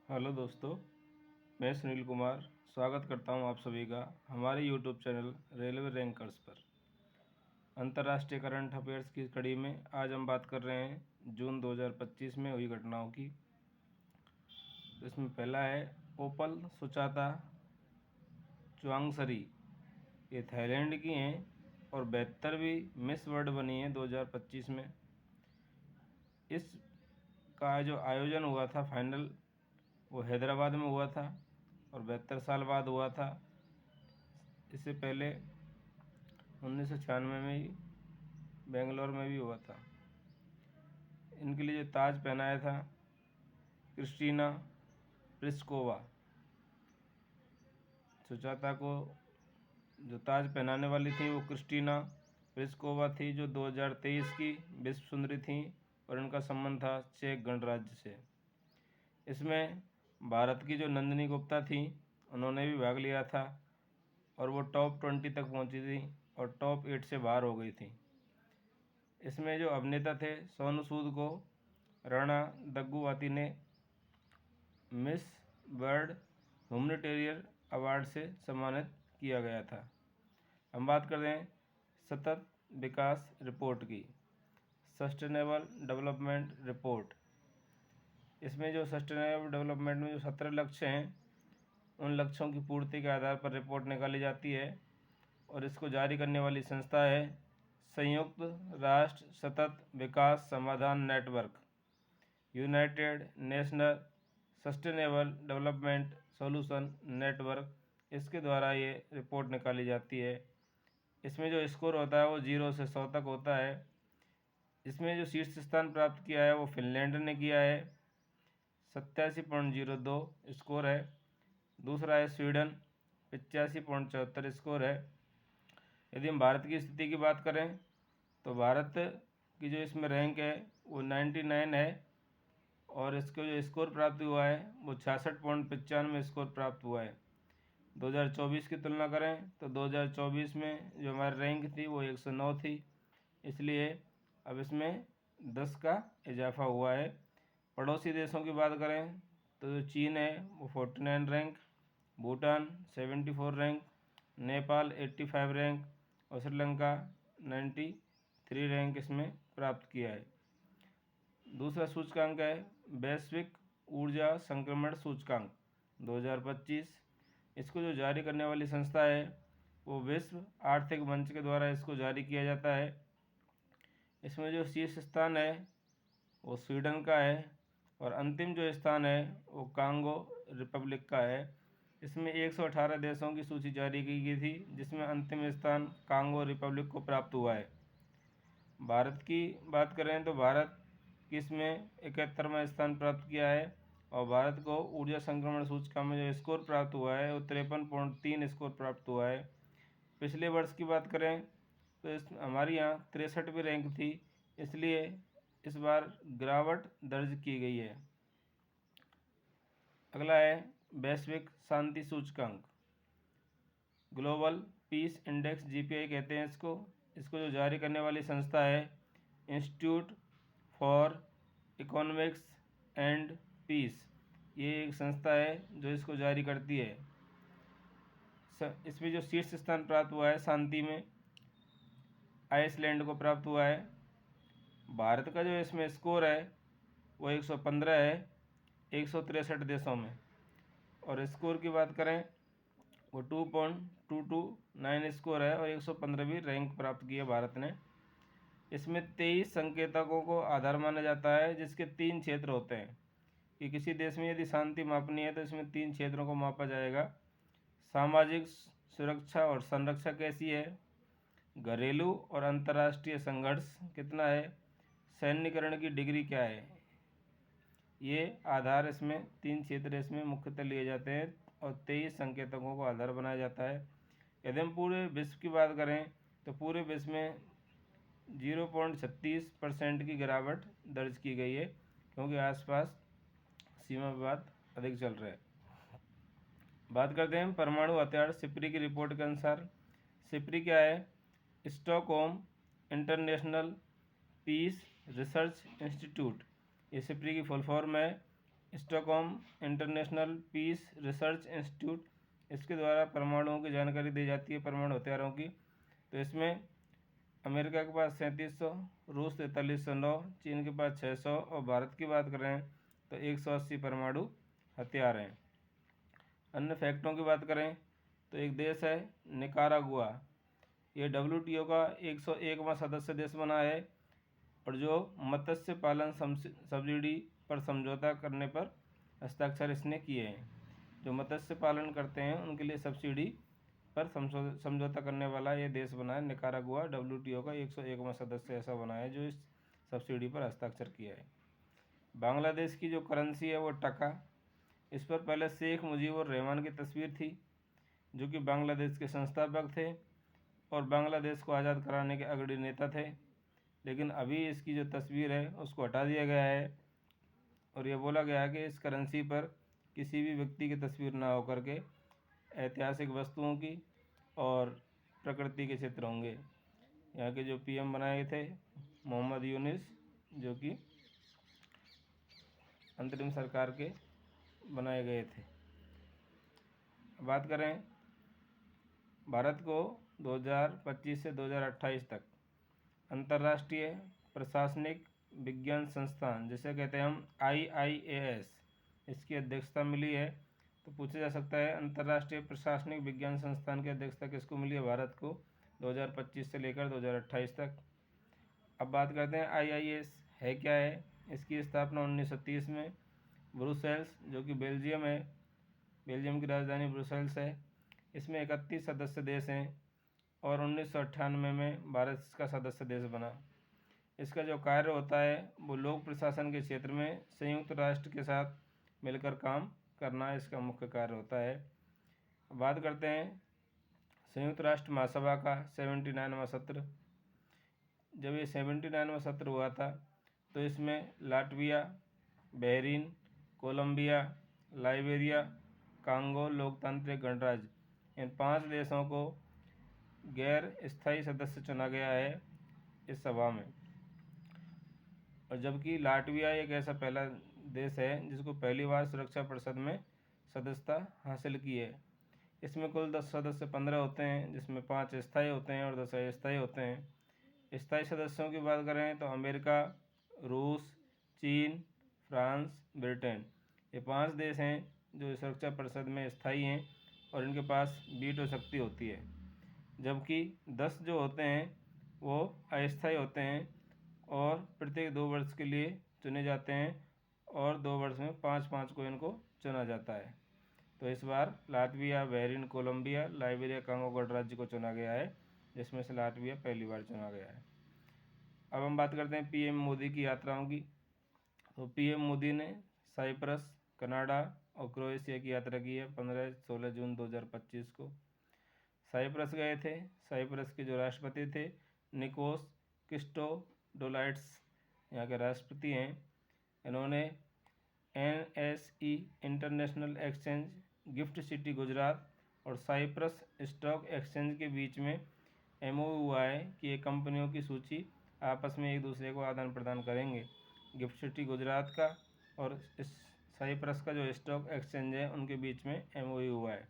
Hello दोस्तों, मैं सुनील कुमार स्वागत करता हूं आप सभी का हमारे यूट्यूब चैनल रेलवे रैंकर्स पर। अंतर्राष्ट्रीय करंट अफेयर्स की कड़ी में आज हम बात कर रहे हैं जून 2025 में हुई घटनाओं की। तो इसमें पहला है ओपल सुचाता चुआंगसरी। ये थाईलैंड की हैं और 72वीं मिस वर्ल्ड बनी है 2025 में। इस का जो आयोजन हुआ था फाइनल, वो हैदराबाद में हुआ था और 72 साल बाद हुआ था। इससे पहले 1996 में ही बेंगलोर में भी हुआ था। इनके लिए जो ताज पहनाया था क्रिस्टीना प्लिस्कोवा। सुचाता को जो ताज पहनाने वाली थी वो क्रिस्टीना प्लिस्कोवा थी, जो 2023 की विश्व सुंदरी थी और इनका संबंध था चेक गणराज्य से। इसमें भारत की जो नंदिनी गुप्ता थी, उन्होंने भी भाग लिया था और वो टॉप 20 तक पहुंची थी और टॉप 8 से बाहर हो गई थी। इसमें जो अभिनेता थे सोनू सूद को राणा दग्गुवाती ने मिस वर्ल्ड ह्यूमैनिटेरियन अवार्ड से सम्मानित किया गया था। हम बात करते हैं सतत विकास रिपोर्ट की, सस्टेनेबल डेवलपमेंट रिपोर्ट। इसमें जो सस्टेनेबल डेवलपमेंट में जो 17 लक्ष्य हैं, उन लक्ष्यों की पूर्ति के आधार पर रिपोर्ट निकाली जाती है और इसको जारी करने वाली संस्था है संयुक्त राष्ट्र सतत विकास समाधान network, United national sustainable development solution network. इसके द्वारा ये रिपोर्ट निकाली जाती है। इसमें जो स्कोर होता है वो 0 से 100 तक होता है। इसमें जो शीर्ष स्थान प्राप्त किया है वो फिनलैंड ने किया है, 87.02 स्कोर है। दूसरा है स्वीडन, 85.74 स्कोर है। यदि हम भारत की स्थिति की बात करें तो भारत की जो इसमें रैंक है वो 99 है और इसको जो स्कोर प्राप्त हुआ है वो 66.95 स्कोर प्राप्त हुआ है। 2024 की तुलना करें तो 2024 में जो हमारी रैंक थी वो 109 थी, इसलिए अब इसमें 10 का इजाफा हुआ है। पड़ोसी देशों की बात करें तो जो चीन है वो 49 rank, Bhutan 74 rank, Nepal 85 rank और श्रीलंका 93 रैंक इसमें प्राप्त किया है। दूसरा सूचकांक है वैश्विक ऊर्जा संक्रमण सूचकांक 2025। इसको जो जारी करने वाली संस्था है वो विश्व आर्थिक मंच के द्वारा इसको जारी किया जाता है। इसमें जो शीर्ष स्थान है वो स्वीडन का है और अंतिम जो स्थान है वो कांगो रिपब्लिक का है। इसमें 118 देशों की सूची जारी की गई थी, जिसमें अंतिम स्थान कांगो रिपब्लिक को प्राप्त हुआ है। भारत की बात करें तो भारत इसमें 71वां स्थान प्राप्त किया है और भारत को ऊर्जा संक्रमण सूचकांक में जो स्कोर प्राप्त हुआ है वो 53.3 स्कोर प्राप्त हुआ है। पिछले वर्ष की बात करें तो हमारी यहाँ 63वीं रैंक थी, इसलिए इस बार गिरावट दर्ज की गई है। अगला है वैश्विक शांति सूचकांक, ग्लोबल पीस इंडेक्स GPI कहते हैं इसको जो जारी करने वाली संस्था है Institute for Economics and Peace. ये एक संस्था है जो इसको जारी करती है। इसमें जो शीर्ष स्थान प्राप्त हुआ है शांति में आइसलैंड को प्राप्त हुआ है। भारत का जो इसमें स्कोर है वो 115 है 163 देशों में, और स्कोर की बात करें वो 2.229 स्कोर है और 115वीं रैंक प्राप्त की है भारत ने। इसमें 23 संकेतकों को आधार माना जाता है, जिसके 3 क्षेत्र होते हैं कि किसी देश में यदि शांति मापनी है तो इसमें 3 क्षेत्रों को मापा जाएगा। सामाजिक सुरक्षा और संरक्षा कैसी है, घरेलू और अंतर्राष्ट्रीय संघर्ष कितना है, सैन्यकरण की डिग्री क्या है। ये आधार इसमें 3 क्षेत्र इसमें मुख्यतः लिए जाते हैं और 23 संकेतकों को आधार बनाया जाता है। यदि हम पूरे विश्व की बात करें तो पूरे विश्व में 0.36% की गिरावट दर्ज की गई है, क्योंकि आसपास सीमा विवाद अधिक चल रहा है। बात करते हैं परमाणु हथियार सिपरी की रिपोर्ट के अनुसार। सिपरी क्या है, Stockholm International Peace Research Institute. ये सिपरी की फुल फॉर्म है Stockholm International Peace Research Institute, इसके द्वारा परमाणुओं की जानकारी दी जाती है, परमाणु हथियारों की। तो इसमें अमेरिका के पास 3700, रूस 4309, चीन के पास 600 और भारत की बात करें तो 180 परमाणु हथियार हैं। अन्य फैक्टों की बात करें तो एक देश है निकारागुआ, ये WTO का 101वां सदस्य देश बना है और जो मत्स्य पालन सब्सिडी पर समझौता करने पर हस्ताक्षर इसने किए हैं। जो मत्स्य पालन करते हैं उनके लिए सब्सिडी पर समझौता करने वाला ये देश बना है निकारागुआ। WTO का 101वां सदस्य ऐसा बना है जो इस सब्सिडी पर हस्ताक्षर किया है। बांग्लादेश की जो करेंसी है वो टका। इस पर पहले शेख मुजीबुर रहमान की तस्वीर थी, जो कि बांग्लादेश के संस्थापक थे और बांग्लादेश को आज़ाद कराने के अग्रणी नेता थे। लेकिन अभी इसकी जो तस्वीर है उसको हटा दिया गया है और ये बोला गया है कि इस करेंसी पर किसी भी व्यक्ति की तस्वीर ना होकर के ऐतिहासिक वस्तुओं की और प्रकृति के चित्र होंगे। यहाँ के जो PM बनाए थे मोहम्मद यूनिस, जो कि अंतरिम सरकार के बनाए गए थे। बात करें भारत को 2025 से 2028 तक अंतर्राष्ट्रीय प्रशासनिक विज्ञान संस्थान, जिसे कहते हैं हम IIAS, इसकी अध्यक्षता मिली है। तो पूछा जा सकता है अंतर्राष्ट्रीय प्रशासनिक विज्ञान संस्थान की अध्यक्षता किसको मिली है? भारत को 2025 से लेकर 2028 तक। अब बात करते हैं IIAS है क्या है। इसकी स्थापना 1930 में ब्रुसेल्स, जो कि बेल्जियम है, बेल्जियम की राजधानी ब्रुसेल्स है, इसमें 31 सदस्य देश हैं और 1998 में भारत इसका सदस्य देश बना। इसका जो कार्य होता है वो लोक प्रशासन के क्षेत्र में संयुक्त राष्ट्र के साथ मिलकर काम करना इसका मुख्य कार्य होता है। बात करते हैं संयुक्त राष्ट्र महासभा का 79वां सत्र। जब ये 79वां सत्र हुआ था तो इसमें Latvia, Bahrain, Colombia, Liberia, Congo लोकतांत्रिक गणराज्य, इन 5 देशों को गैर स्थायी सदस्य चुना गया है इस सभा में। और जबकि लाटविया एक ऐसा पहला देश है जिसको पहली बार सुरक्षा परिषद में सदस्यता हासिल की है। इसमें कुल 10 सदस्य 15 होते हैं, जिसमें 5 स्थायी होते हैं और 10 अस्थायी होते हैं। स्थायी सदस्यों की बात करें तो अमेरिका, रूस, चीन, फ्रांस, ब्रिटेन, ये 5 देश हैं जो सुरक्षा परिषद में स्थायी हैं और इनके पास वीटो शक्ति होती है। जबकि 10 जो होते हैं वो अस्थायी होते हैं और प्रत्येक 2 वर्ष के लिए चुने जाते हैं और 2 वर्ष में 5-5 को इनको चुना जाता है। तो इस बार Latvia, Bahrain, Colombia, Liberia, Congo गणराज्य को चुना गया है, जिसमें से लातविया पहली बार चुना गया है। अब हम बात करते हैं PM मोदी की यात्राओं की। तो PM मोदी ने साइप्रस, कनाडा और क्रोएशिया की यात्रा की है 15-16 जून 2025 को। साइप्रस गए थे। साइप्रस के जो राष्ट्रपति थे निकोस क्रिस्टोडोलाइट्स यहाँ के राष्ट्रपति हैं। इन्होंने NSE international exchange, gift city Gujarat और साइप्रस स्टॉक एक्सचेंज के बीच में MOU हुआ है कि ये कंपनियों की सूची आपस में एक दूसरे को आदान प्रदान करेंगे। गिफ्ट सिटी गुजरात का और इस साइप्रस का जो स्टॉक एक्सचेंज है उनके बीच में MOU हुआ है।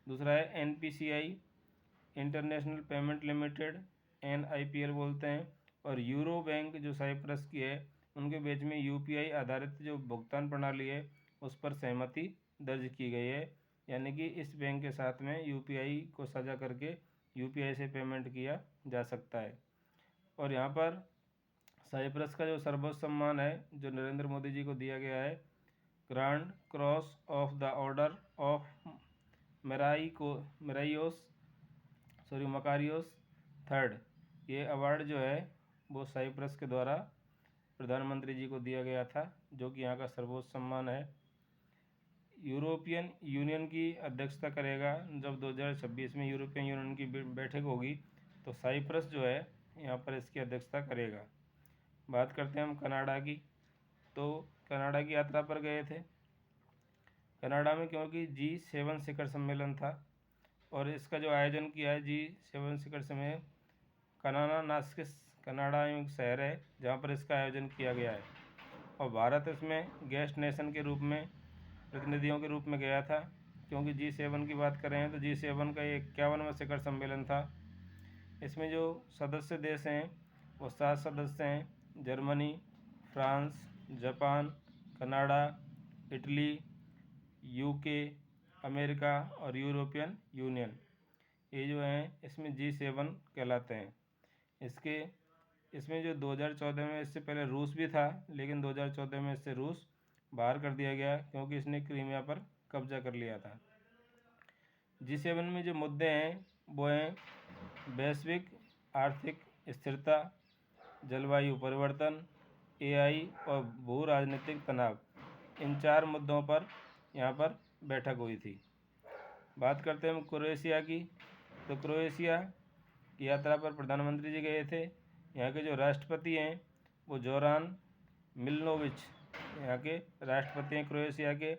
दूसरा है NPCI, international payment limited, NIPL बोलते हैं, और यूरो बैंक जो साइप्रस की है उनके बीच में UPI आधारित जो भुगतान प्रणाली है उस पर सहमति दर्ज की गई है। यानी कि इस बैंक के साथ में UPI को साझा करके UPI से पेमेंट किया जा सकता है। और यहाँ पर साइप्रस का जो सर्वोच्च सम्मान है जो नरेंद्र मोदी जी को दिया गया है, grand cross of the order of Makarios third, ये अवार्ड जो है वो साइप्रस के द्वारा प्रधानमंत्री जी को दिया गया था, जो कि यहाँ का सर्वोच्च सम्मान है। यूरोपियन यूनियन की अध्यक्षता करेगा। जब 2026 में यूरोपियन यूनियन की बैठक होगी तो साइप्रस जो है यहाँ पर इसकी अध्यक्षता करेगा। बात करते हैं हम कनाडा की। तो कनाडा की यात्रा पर गए थे। कनाडा में क्योंकि G7 शिखर सम्मेलन था और इसका जो आयोजन किया है G7 शिखर सम्मेलन कनानानास्किस, कनाडा एक शहर है जहाँ पर इसका आयोजन किया गया है। और भारत इसमें गेस्ट नेशन के रूप में, प्रतिनिधियों के रूप में गया था, क्योंकि G7 की बात करें तो G7 का ये 51वां शिखर सम्मेलन था। इसमें जो सदस्य देश हैं वो 7 सदस्य हैं: Germany, France, Japan, Canada, Italy, UK, America और यूरोपियन यूनियन। ये जो हैं इसमें G7 कहलाते हैं। इसमें जो 2014 में, इससे पहले रूस भी था, लेकिन 2014 में इससे रूस बाहर कर दिया गया क्योंकि इसने क्रीमिया पर कब्जा कर लिया था। G7 में जो मुद्दे हैं वो हैं वैश्विक आर्थिक स्थिरता, जलवायु परिवर्तन, AI और भू राजनीतिक तनाव। इन 4 मुद्दों पर यहाँ पर बैठक हुई थी। बात करते हैं हम क्रोएशिया की। तो क्रोएशिया की यात्रा पर प्रधानमंत्री जी गए थे। यहाँ के जो राष्ट्रपति हैं वो जोरान मिलनोविच यहाँ के राष्ट्रपति हैं क्रोएशिया के।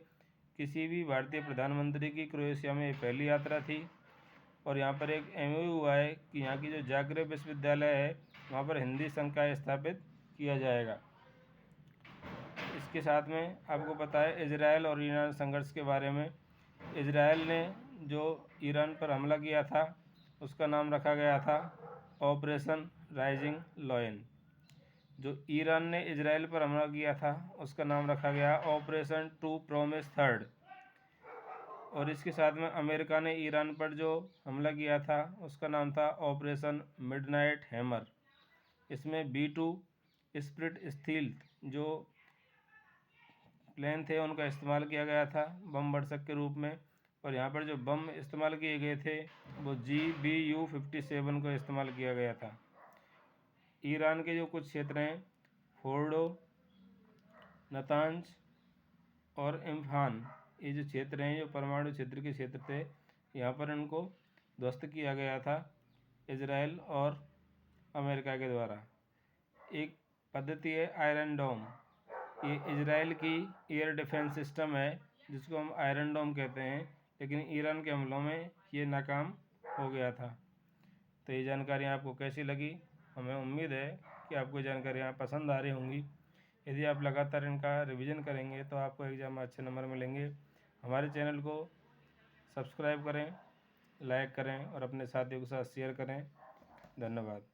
किसी भी भारतीय प्रधानमंत्री की क्रोएशिया में ये पहली यात्रा थी। और यहाँ पर एक MOU हुआ है कि यहाँ की जो जाग्रेब विश्वविद्यालय है वहाँ पर हिंदी संकाय स्थापित किया जाएगा। इसके साथ में आपको पता है इजराइल और ईरान संघर्ष के बारे में। इजराइल ने जो ईरान पर हमला किया था उसका नाम रखा गया था ऑपरेशन राइजिंग लॉयन। जो ईरान ने इजराइल पर हमला किया था उसका नाम रखा गया ऑपरेशन टू प्रॉमिस थर्ड। और इसके साथ में अमेरिका ने ईरान पर जो हमला किया था उसका नाम था ऑपरेशन मिडनाइट हैमर। इसमें B-2 स्प्लिट स्टील्थ जो प्लेन थे उनका इस्तेमाल किया गया था बम वर्षक के रूप में। और यहाँ पर जो बम इस्तेमाल किए गए थे वो GBU-57 को इस्तेमाल किया गया था। ईरान के जो कुछ क्षेत्र हैं फोर्डो, नतांज और इम्फान, ये जो क्षेत्र हैं जो परमाणु क्षेत्र के क्षेत्र थे, यहाँ पर इनको ध्वस्त किया गया था इजराइल और अमेरिका के द्वारा। एक पद्धति है आयरन डोम। ये इजराइल की एयर डिफेंस सिस्टम है जिसको हम आयरन डोम कहते हैं, लेकिन ईरान के हमलों में ये नाकाम हो गया था। तो ये जानकारियाँ आपको कैसी लगी? हमें उम्मीद है कि आपको ये जानकारियाँ पसंद आ रही होंगी। यदि आप लगातार इनका रिवीजन करेंगे तो आपको एग्ज़ाम में अच्छे नंबर मिलेंगे। हमारे चैनल को सब्सक्राइब करें, लाइक करें और अपने साथियों के साथ शेयर करें। धन्यवाद।